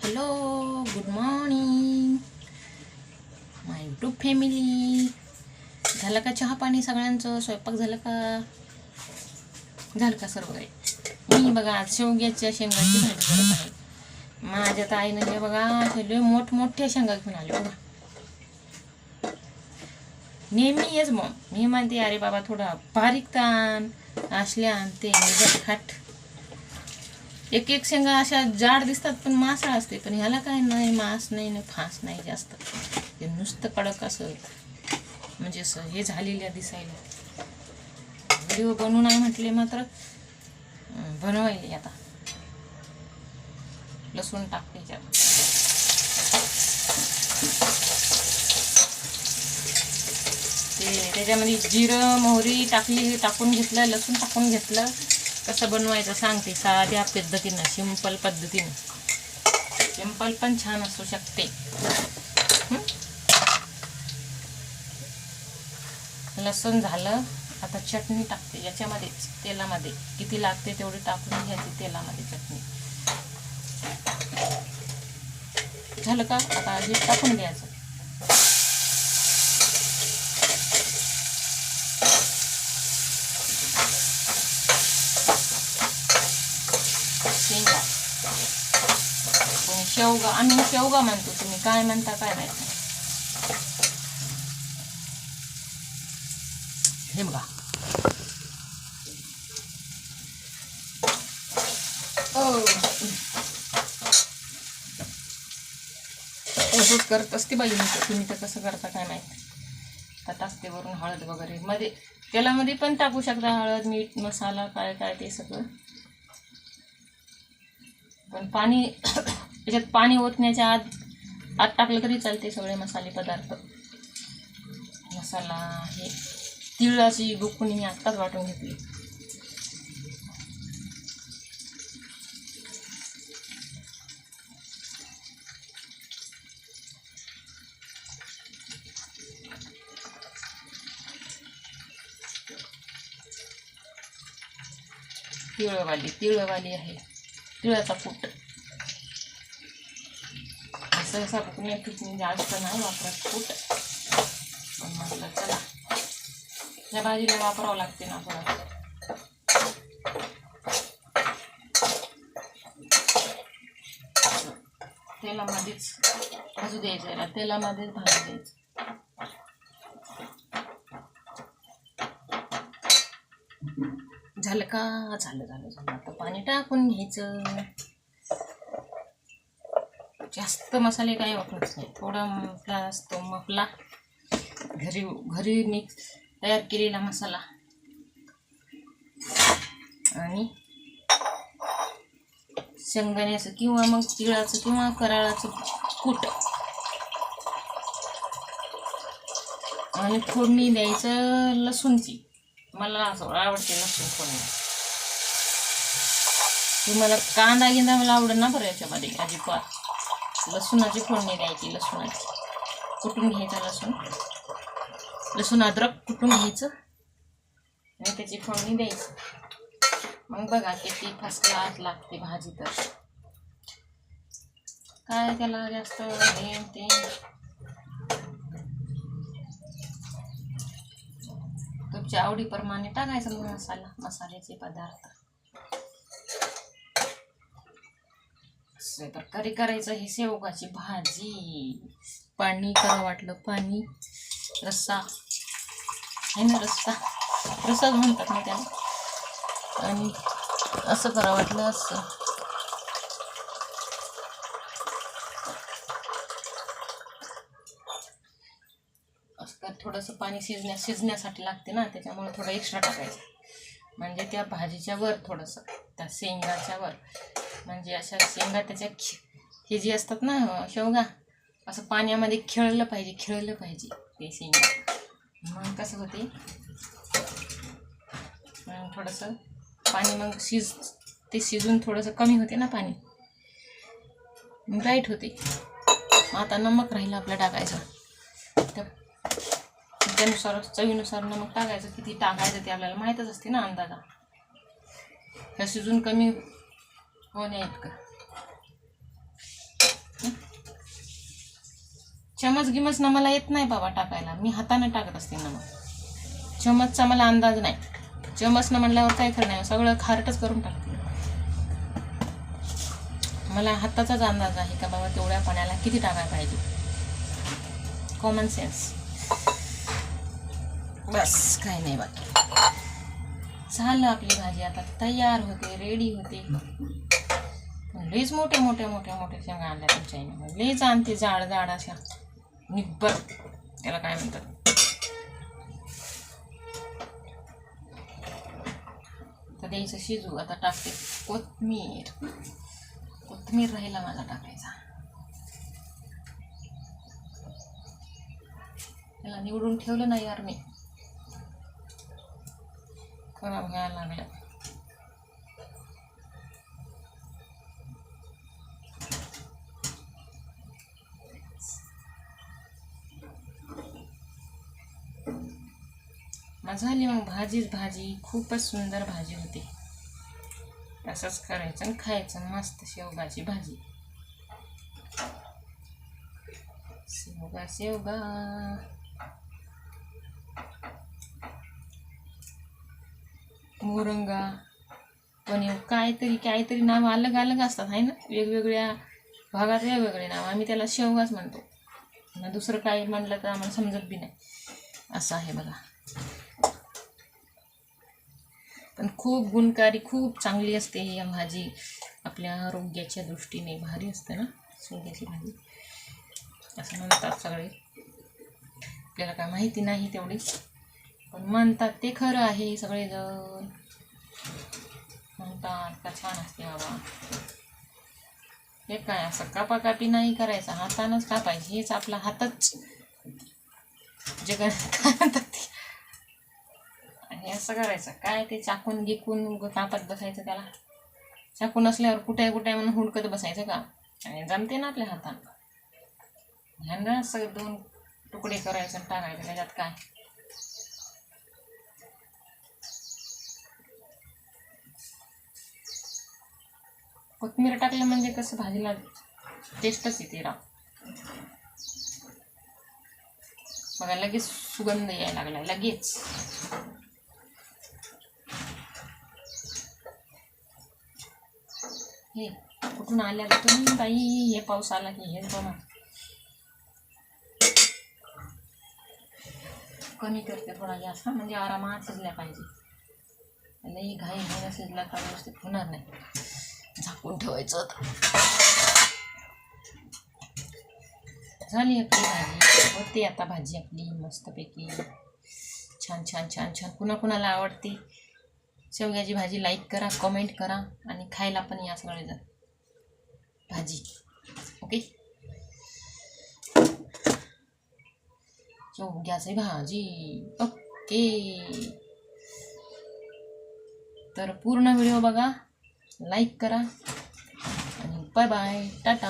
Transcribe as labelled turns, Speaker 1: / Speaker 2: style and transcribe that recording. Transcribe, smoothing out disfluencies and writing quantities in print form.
Speaker 1: Hello, good morning माय YouTube family. झालं का चहा पाणी सगळ्यांचं? स्वयंपाक झालं का सर्व काही? मी बघा आज शेवग्याच्या शेंगाची भाजी करत आहे. माझ्या ताईनं हे बघा सगळे मोठमोठ्या शेंगा घेऊन आले बघा. नेहमी येच मग मी म्हणते अरे बाबा थोडा बारीक ताण असल्या आणते खाट. एक एक शेंगा अशा जाड दिसतात पण मासा असते, पण ह्याला काय नाही, मांस नाही ना फास नाही जास्त. ते नुसतं कडक असं म्हणजे असं हे झालेल्या दिसायला. व्हिडिओ बनवू नाही म्हटले मात्र बनवायले. आता लसूण टाकते ते त्याच्यामध्ये जिरं मोहरी टाकून घेतलं, लसूण टाकून घेतलं. कसं बनवायचं सांगते साध्या पद्धतीनं, सिंपल पद्धतीनं. सिंपल पण छान असू शकते. लसूण झालं, आता चटणी टाकते याच्यामध्येच, तेलामध्ये किती लागते तेवढी टाकून घ्यायची तेलामध्ये चटणी. झालं का? आता हे टाकून द्यायचं. शेंगा, शेवगा, आम्ही शेवगा म्हणतो, तुम्ही काय म्हणता काय माहिती. हे बघा तसंच करत असते बाई मी. तुम्ही तर कसं करता काय माहिती. त्यात असते वरून हळद वगैरे, मध्ये तेलामध्ये पण टाकू शकता हळद मीठ मसाला काय काय ते सगळं. पण पाणी त्याच्यात पाणी ओतण्याच्या आत टाकलं तरी चालते सगळे मसाले पदार्थ. मसाला हे तिळाची गुकुणी मी आत्ताच वाटून घेतली. तिळवाली आहे, तिळाचा कूट. सहसा पुण्यात जास्त नाही वापरत कूट, पण म्हटलं चला या भाजीला वापरावं लागते ना थोडं. तेलामध्येच भाजू द्यायचं, याला तेलामध्येच भाजू द्यायचं. झालं का? झालं. आता पाणी टाकून घ्यायचं. जास्त मसाले काही वापरत नाही, थोडा मफला असतो, मफला घरी मिक्स तयार केलेला मसाला आणि शेंगदाण्याचं किंवा मग तिळाचं किंवा कराळाचं कूट आणि फोडणी द्यायचं लसूणची. मला असं आवडते लसूण फोडणी. तुम्हाला कांदा गिंदा मला आवडत ना बरं याच्यामध्ये अजिबात. लसूणाची फोडणी द्यायची, लसूणाची कुटून घ्यायचा, लसूण अद्रक कुटून घ्यायचं आणि त्याची फोडणी द्यायची. मग बघा किती फर्स्ट क्लास लागते भाजी. तर काय त्याला जास्त ते तुमच्या आवडीप्रमाणे टाकायचं मसाल्याचे पदार्थ. प्रकारे करायचं ही शेवगाची भाजी. पाणी करा वाटलं पाणी, रस्सा आहे ना, रस्साच म्हणतात ना त्याला. आणि असं करा वाटलं असं. असं थोडंसं पाणी शिजण्यासाठी लागते ना, त्याच्यामुळे थोडं एक्स्ट्रा टाकायचं. म्हणजे त्या भाजीच्या वर थोडंसं, त्या शेंगाच्या वर, म्हणजे अशा शेंगा त्याच्या हे जे असतात ना शेवगा, असं पाण्यामध्ये खेळलं पाहिजे ते शेंगा. मग कसं होते, थोडंसं पाणी मग शिजून थोडंसं कमी होते ना पाणी, ब्राईट होते. आता नमक राहिलं आपलं टाकायचं, त्यानुसार चवीनुसार नमक टाकायचं. किती टाकायचं ते आपल्याला माहीतच असते ना अंदाजा. ह्या शिजून कमी होण्या इतकं. चमच गिमच ना मला येत नाही बाबा टाकायला, मी हाताने टाकत असते नमक. चमचचा मला अंदाज नाही, चमच न म्हणल्यावर काय खरं नाही, सगळं खारटच करून टाकते. मला हाताचाच अंदाज आहे का बाबा तेवढ्या पाण्याला किती टाकायला पाहिजे. Common sense. बस काही नाही, बाकी झालं. आपली भाजी आता तयार होते, रेडी होते. लईच मोठे मोठे मोठे मोठे शेंगा आणल्या तुमच्या आईने, लईच आणते जाड जाड अशा निब्बर, त्याला काय म्हणतात. तर द्यायचं शिजू. आता टाकते कोथमीर. कोथमीर राहिला माझा टाकायचा. त्याला निवडून ठेवलं नाही यार मी, खराब व्हायला लागलं. झाली मग भाजीच भाजी. खूपच सुंदर भाजी होती. तसंच करायचं आणि खायचं. मस्त शेवगाची भाजी. शेवगा शेवगा. मोरंगा पण काहीतरी काहीतरी नाव अलग अलग असतात आहे ना, वेगवेगळ्या भागात वेगवेगळे नाव. आम्ही त्याला शेवगाच म्हणतो, दुसरं काही म्हणलं तर आम्हाला समजत बी नाही, असं आहे बघा. पण खूप गुणकारी, खूप चांगली असते ही भाजी. आपल्या आरोग्याच्या दृष्टीने भारी असते ना शेवग्याची भाजी, असं म्हणतात सगळे. आपल्याला काय माहिती नाही तेवढी, पण म्हणतात ते खरं आहे. सगळेजण म्हणतात का छान असते बाबा. हे काय असं कापाकापी नाही करायचं, हातानंच कापायची. हेच आपला हातच जे काय म्हणतात ते, आणि असं करायचं. काय ते चाकून गिकून कापत बसायचं त्याला. चाकून असल्यावर कुठे कुठे म्हणून हुडकत बसायचं का, आणि जमते ना आपल्या हातानं. ह्यांना असं 2 तुकडे करायचं आणि टाकायचं त्याच्यात. काय कोथिंबीर टाकलं म्हणजे कसं भाजीला टेस्टच येते राव. बघा लगेच सुगंध यायला लागला, लगेच. हे कुठून आल्या तुम्ही बाई, हे पाऊस आला की हे बघा. कमी करते थोडा गॅस, म्हणजे आरामात शिजल्या पाहिजे. लई घाई घाईला शिजला का व्यवस्थित होणार नाही. झाकून ठेवायचं होतं. झाली आपली भाजी. होते आता भाजी आपली मस्तपैकी छान छान छान छान. कुणाकुणाला आवडते शेवग्याची भाजी लाईक करा, कमेंट करा, आणि खायला पण या सगळेजण भाजी. ओके, शेवग्याची भाजी. ओके, तर पूर्ण व्हिडिओ बघा, लाईक करा, आणि बाय बाय, टाटा.